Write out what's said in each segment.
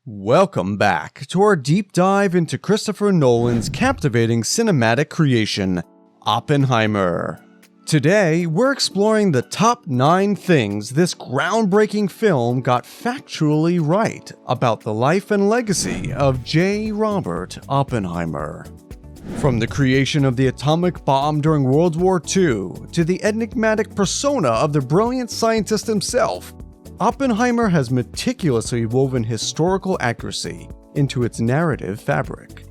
Welcome back to our deep dive into Christopher Nolan's captivating cinematic creation, Oppenheimer. Today, we're exploring the top 9 things this groundbreaking film got factually right about the life and legacy of J. Robert Oppenheimer. From the creation of the atomic bomb during World War II to the enigmatic persona of the brilliant scientist himself, Oppenheimer has meticulously woven historical accuracy into its narrative fabric.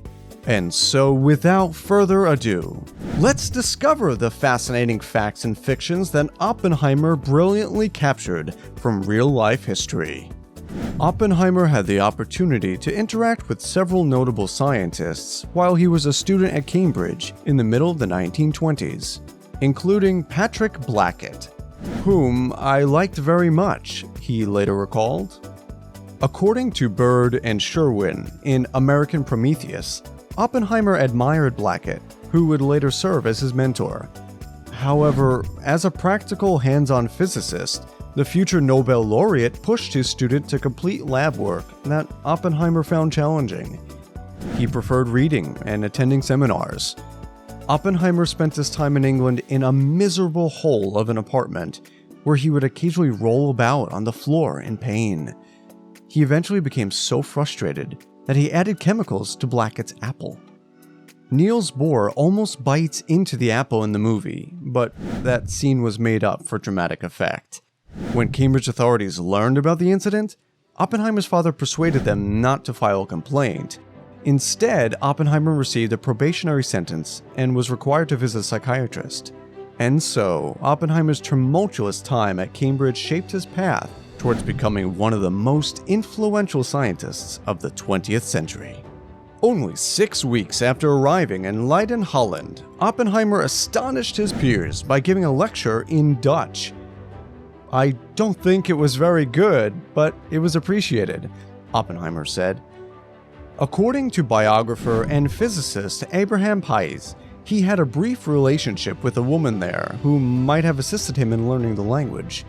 And so, without further ado, let's discover the fascinating facts and fictions that Oppenheimer brilliantly captured from real-life history. Oppenheimer had the opportunity to interact with several notable scientists while he was a student at Cambridge in the middle of the 1920s, including Patrick Blackett, whom I liked very much, he later recalled. According to Bird and Sherwin in American Prometheus, Oppenheimer admired Blackett, who would later serve as his mentor. However, as a practical, hands-on physicist, the future Nobel laureate pushed his student to complete lab work that Oppenheimer found challenging. He preferred reading and attending seminars. Oppenheimer spent his time in England in a miserable hole of an apartment, where he would occasionally roll about on the floor in pain. He eventually became so frustrated that he added chemicals to Blackett's apple. Niels Bohr almost bites into the apple in the movie, but that scene was made up for dramatic effect. When Cambridge authorities learned about the incident, Oppenheimer's father persuaded them not to file a complaint. Instead, Oppenheimer received a probationary sentence and was required to visit a psychiatrist. And so, Oppenheimer's tumultuous time at Cambridge shaped his path towards becoming one of the most influential scientists of the 20th century. Only 6 weeks after arriving in Leiden, Holland, Oppenheimer astonished his peers by giving a lecture in Dutch. "I don't think it was very good, but it was appreciated," Oppenheimer said. According to biographer and physicist Abraham Pais, he had a brief relationship with a woman there who might have assisted him in learning the language.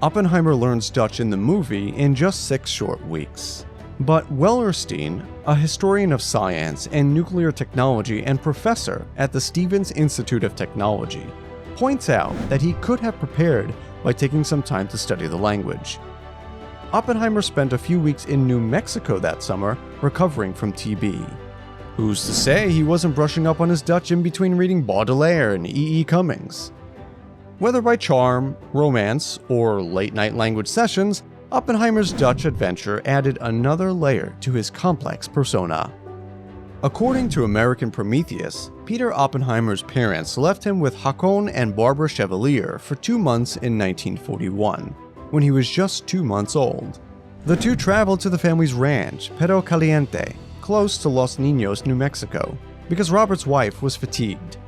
Oppenheimer learns Dutch in the movie in just 6 short weeks. But Wellerstein, a historian of science and nuclear technology and professor at the Stevens Institute of Technology, points out that he could have prepared by taking some time to study the language. Oppenheimer spent a few weeks in New Mexico that summer recovering from TB. Who's to say he wasn't brushing up on his Dutch in between reading Baudelaire and E. E. Cummings? Whether by charm, romance, or late-night language sessions, Oppenheimer's Dutch adventure added another layer to his complex persona. According to American Prometheus, Peter Oppenheimer's parents left him with Håkon and Barbara Chevalier for 2 months in 1941, when he was just 2 months old. The two traveled to the family's ranch, Perro Caliente, close to Los Niños, New Mexico, because Robert's wife was fatigued.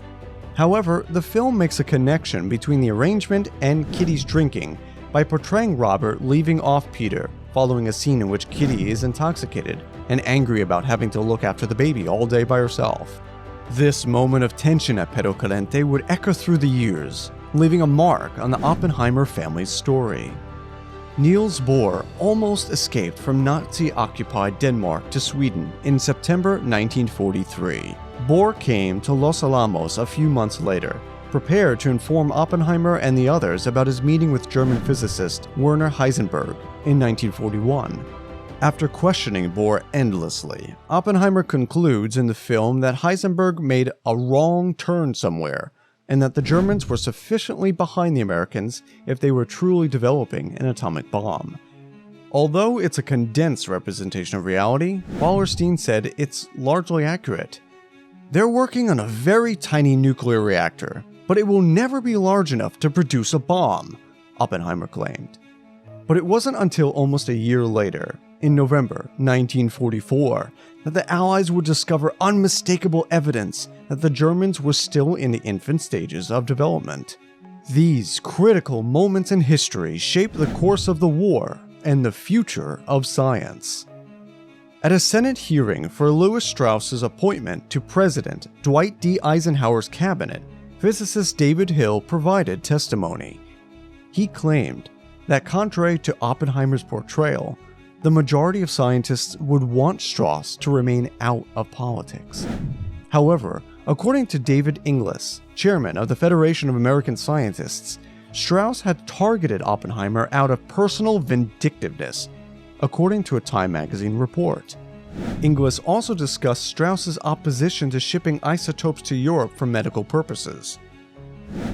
However, the film makes a connection between the arrangement and Kitty's drinking by portraying Robert leaving off Peter following a scene in which Kitty is intoxicated and angry about having to look after the baby all day by herself. This moment of tension at Perro Caliente would echo through the years, leaving a mark on the Oppenheimer family's story. Niels Bohr almost escaped from Nazi-occupied Denmark to Sweden in September 1943. Bohr came to Los Alamos a few months later, prepared to inform Oppenheimer and the others about his meeting with German physicist Werner Heisenberg in 1941. After questioning Bohr endlessly, Oppenheimer concludes in the film that Heisenberg made a wrong turn somewhere, and that the Germans were sufficiently behind the Americans if they were truly developing an atomic bomb. Although it's a condensed representation of reality, Wallerstein said it's largely accurate. "They're working on a very tiny nuclear reactor, but it will never be large enough to produce a bomb," Oppenheimer claimed. But it wasn't until almost a year later, in November 1944, that the Allies would discover unmistakable evidence that the Germans were still in the infant stages of development. These critical moments in history shaped the course of the war and the future of science. At a Senate hearing for Lewis Strauss's appointment to President Dwight D. Eisenhower's cabinet, physicist David Hill provided testimony. He claimed that contrary to Oppenheimer's portrayal, the majority of scientists would want Strauss to remain out of politics. However, according to David Inglis, chairman of the Federation of American Scientists, Strauss had targeted Oppenheimer out of personal vindictiveness, according to a Time magazine report. Inglis also discussed Strauss's opposition to shipping isotopes to Europe for medical purposes.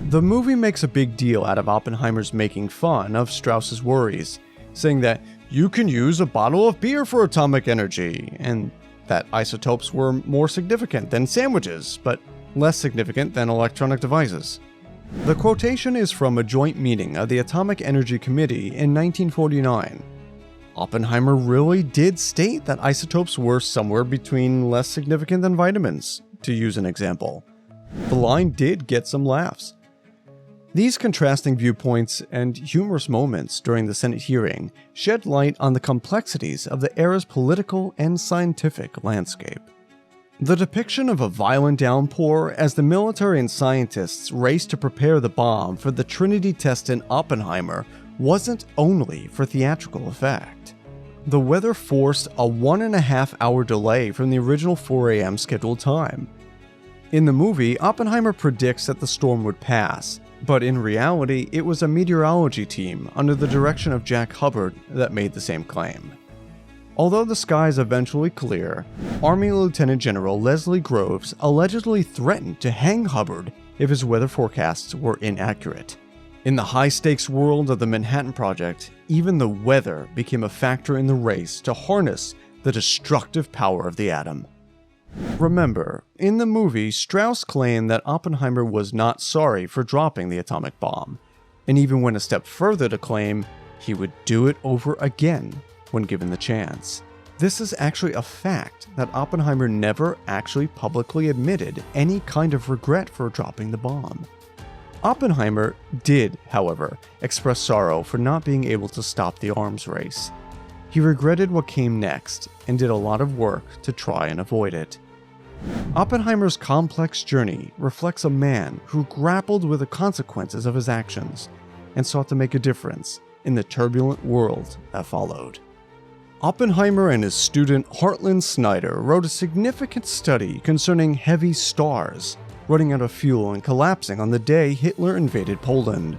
The movie makes a big deal out of Oppenheimer's making fun of Strauss's worries, saying that you can use a bottle of beer for atomic energy, and that isotopes were more significant than sandwiches, but less significant than electronic devices. The quotation is from a joint meeting of the Atomic Energy Committee in 1949. Oppenheimer really did state that isotopes were somewhere between less significant than vitamins, to use an example. The line did get some laughs. These contrasting viewpoints and humorous moments during the Senate hearing shed light on the complexities of the era's political and scientific landscape. The depiction of a violent downpour as the military and scientists raced to prepare the bomb for the Trinity test in Oppenheimer wasn't only for theatrical effect. The weather forced a 1.5-hour delay from the original 4 a.m. scheduled time. In the movie, Oppenheimer predicts that the storm would pass, but in reality, it was a meteorology team under the direction of Jack Hubbard that made the same claim. Although the skies eventually clear, Army Lieutenant General Leslie Groves allegedly threatened to hang Hubbard if his weather forecasts were inaccurate. In the high-stakes world of the Manhattan Project, even the weather became a factor in the race to harness the destructive power of the atom. Remember, in the movie, Strauss claimed that Oppenheimer was not sorry for dropping the atomic bomb, and even went a step further to claim he would do it over again when given the chance. This is actually a fact that Oppenheimer never actually publicly admitted any kind of regret for dropping the bomb. Oppenheimer did, however, express sorrow for not being able to stop the arms race. He regretted what came next and did a lot of work to try and avoid it. Oppenheimer's complex journey reflects a man who grappled with the consequences of his actions and sought to make a difference in the turbulent world that followed. Oppenheimer and his student Hartland Snyder wrote a significant study concerning heavy stars running out of fuel and collapsing on the day Hitler invaded Poland.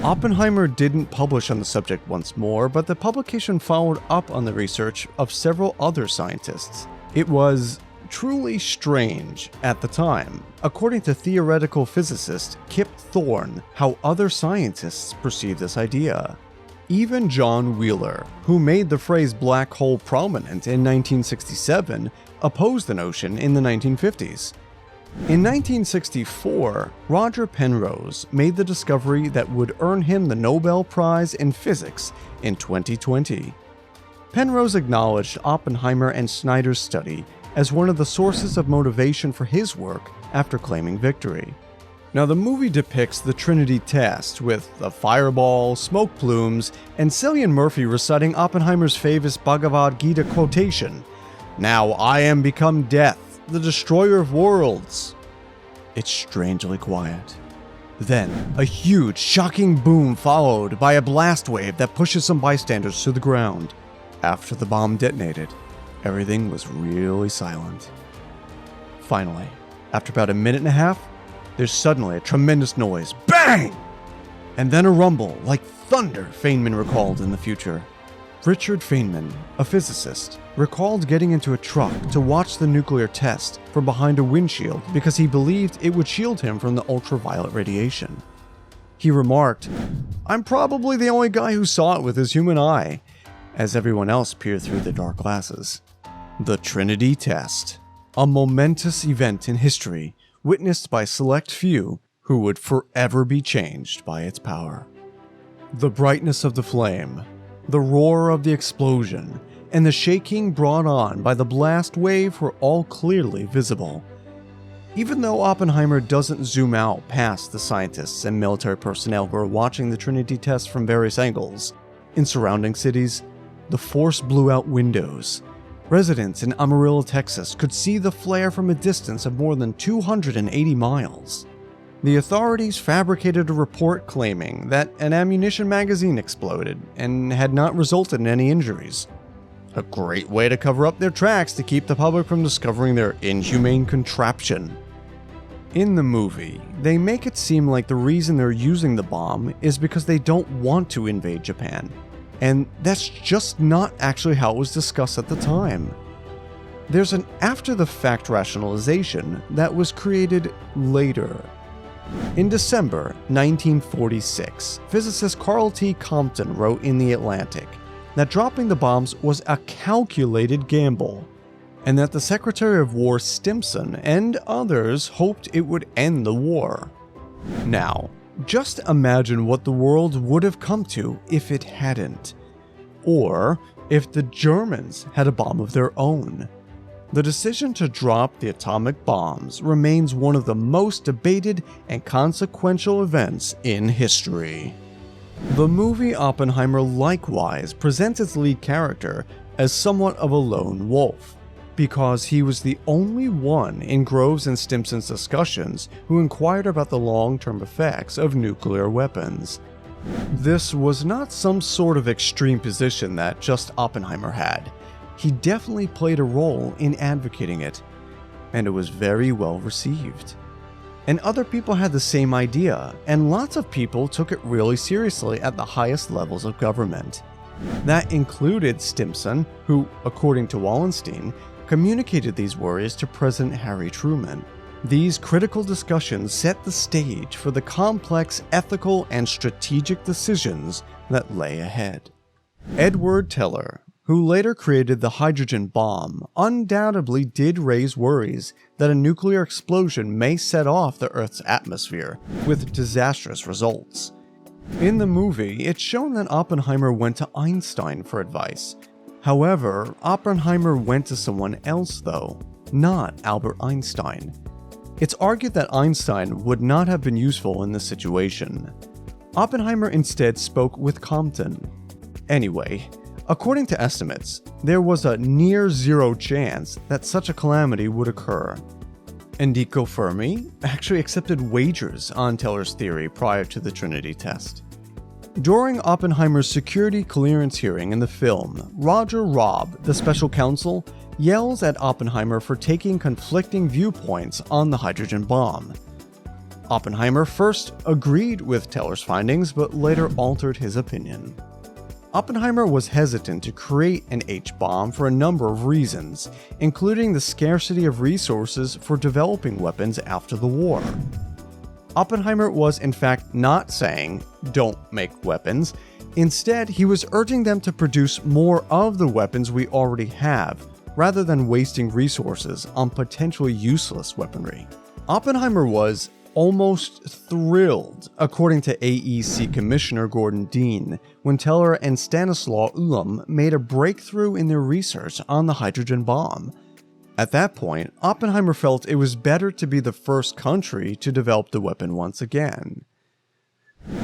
Oppenheimer didn't publish on the subject once more, but the publication followed up on the research of several other scientists. It was truly strange at the time, according to theoretical physicist Kip Thorne, how other scientists perceived this idea. Even John Wheeler, who made the phrase black hole prominent in 1967, opposed the notion in the 1950s. In 1964, Roger Penrose made the discovery that would earn him the Nobel Prize in Physics in 2020. Penrose acknowledged Oppenheimer and Snyder's study as one of the sources of motivation for his work after claiming victory. Now, the movie depicts the Trinity test with a fireball, smoke plumes, and Cillian Murphy reciting Oppenheimer's famous Bhagavad Gita quotation, "Now I am become death, the destroyer of worlds." It's strangely quiet. Then, a huge, shocking boom followed by a blast wave that pushes some bystanders to the ground. After the bomb detonated, everything was really silent. Finally, after about a minute and a half, there's suddenly a tremendous noise. Bang! And then a rumble, like thunder, Feynman recalled in the future. Richard Feynman, a physicist, recalled getting into a truck to watch the nuclear test from behind a windshield because he believed it would shield him from the ultraviolet radiation. He remarked, "I'm probably the only guy who saw it with his human eye," as everyone else peered through the dark glasses. The Trinity test, a momentous event in history witnessed by a select few who would forever be changed by its power. The brightness of the flame, the roar of the explosion, and the shaking brought on by the blast wave were all clearly visible. Even though Oppenheimer doesn't zoom out past the scientists and military personnel who are watching the Trinity test from various angles, in surrounding cities, the force blew out windows. Residents in Amarillo, Texas could see the flare from a distance of more than 280 miles. The authorities fabricated a report claiming that an ammunition magazine exploded and had not resulted in any injuries. A great way to cover up their tracks to keep the public from discovering their inhumane contraption. In the movie, they make it seem like the reason they're using the bomb is because they don't want to invade Japan, and that's just not actually how it was discussed at the time. There's an after-the-fact rationalization that was created later. In December 1946, physicist Carl T. Compton wrote in The Atlantic that dropping the bombs was a calculated gamble, and that the Secretary of War Stimson and others hoped it would end the war. Now, just imagine what the world would have come to if it hadn't, or if the Germans had a bomb of their own. The decision to drop the atomic bombs remains one of the most debated and consequential events in history. The movie Oppenheimer likewise presents its lead character as somewhat of a lone wolf, because he was the only one in Groves and Stimson's discussions who inquired about the long-term effects of nuclear weapons. This was not some sort of extreme position that just Oppenheimer had. He definitely played a role in advocating it, and it was very well received. And other people had the same idea, and lots of people took it really seriously at the highest levels of government. That included Stimson, who, according to Wallenstein, communicated these worries to President Harry Truman. These critical discussions set the stage for the complex ethical and strategic decisions that lay ahead. Edward Teller, who later created the hydrogen bomb, undoubtedly did raise worries that a nuclear explosion may set off the Earth's atmosphere, with disastrous results. In the movie, it's shown that Oppenheimer went to Einstein for advice. However, Oppenheimer went to someone else though, not Albert Einstein. It's argued that Einstein would not have been useful in this situation. Oppenheimer instead spoke with Compton. Anyway, according to estimates, there was a near-zero chance that such a calamity would occur. Enrico Fermi actually accepted wagers on Teller's theory prior to the Trinity test. During Oppenheimer's security clearance hearing in the film, Roger Robb, the special counsel, yells at Oppenheimer for taking conflicting viewpoints on the hydrogen bomb. Oppenheimer first agreed with Teller's findings, but later altered his opinion. Oppenheimer was hesitant to create an H-bomb for a number of reasons, including the scarcity of resources for developing weapons after the war. Oppenheimer was in fact not saying, "Don't make weapons." Instead, he was urging them to produce more of the weapons we already have, rather than wasting resources on potentially useless weaponry. Oppenheimer was almost thrilled, according to AEC Commissioner Gordon Dean, when Teller and Stanislaw Ulam made a breakthrough in their research on the hydrogen bomb. At that point, Oppenheimer felt it was better to be the first country to develop the weapon once again.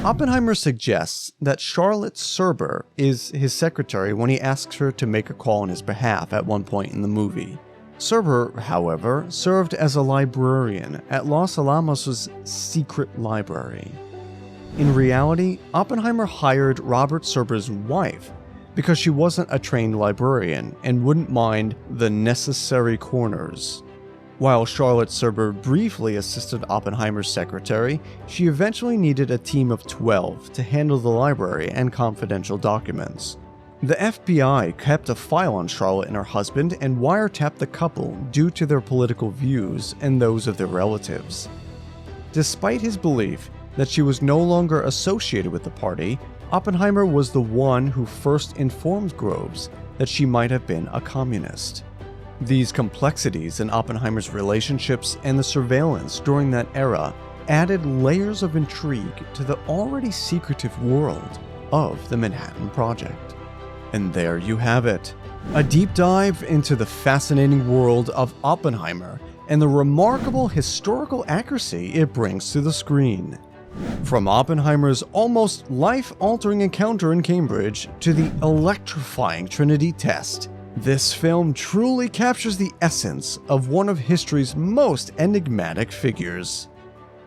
Oppenheimer suggests that Charlotte Serber is his secretary when he asks her to make a call on his behalf at one point in the movie. Serber, however, served as a librarian at Los Alamos' secret library. In reality, Oppenheimer hired Robert Serber's wife because she wasn't a trained librarian and wouldn't mind the necessary corners. While Charlotte Serber briefly assisted Oppenheimer's secretary, she eventually needed a team of 12 to handle the library and confidential documents. The FBI kept a file on Charlotte and her husband and wiretapped the couple due to their political views and those of their relatives. Despite his belief that she was no longer associated with the party, Oppenheimer was the one who first informed Groves that she might have been a communist. These complexities in Oppenheimer's relationships and the surveillance during that era added layers of intrigue to the already secretive world of the Manhattan Project. And there you have it, a deep dive into the fascinating world of Oppenheimer and the remarkable historical accuracy it brings to the screen. From Oppenheimer's almost life-altering encounter in Cambridge to the electrifying Trinity test, this film truly captures the essence of one of history's most enigmatic figures.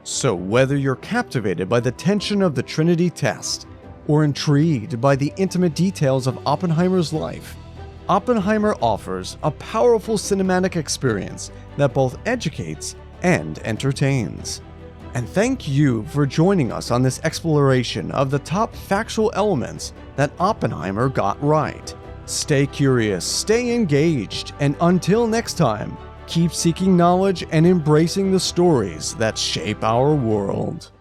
So whether you're captivated by the tension of the Trinity test, or intrigued by the intimate details of Oppenheimer's life, Oppenheimer offers a powerful cinematic experience that both educates and entertains. And thank you for joining us on this exploration of the top factual elements that Oppenheimer got right. Stay curious, stay engaged, and until next time, keep seeking knowledge and embracing the stories that shape our world.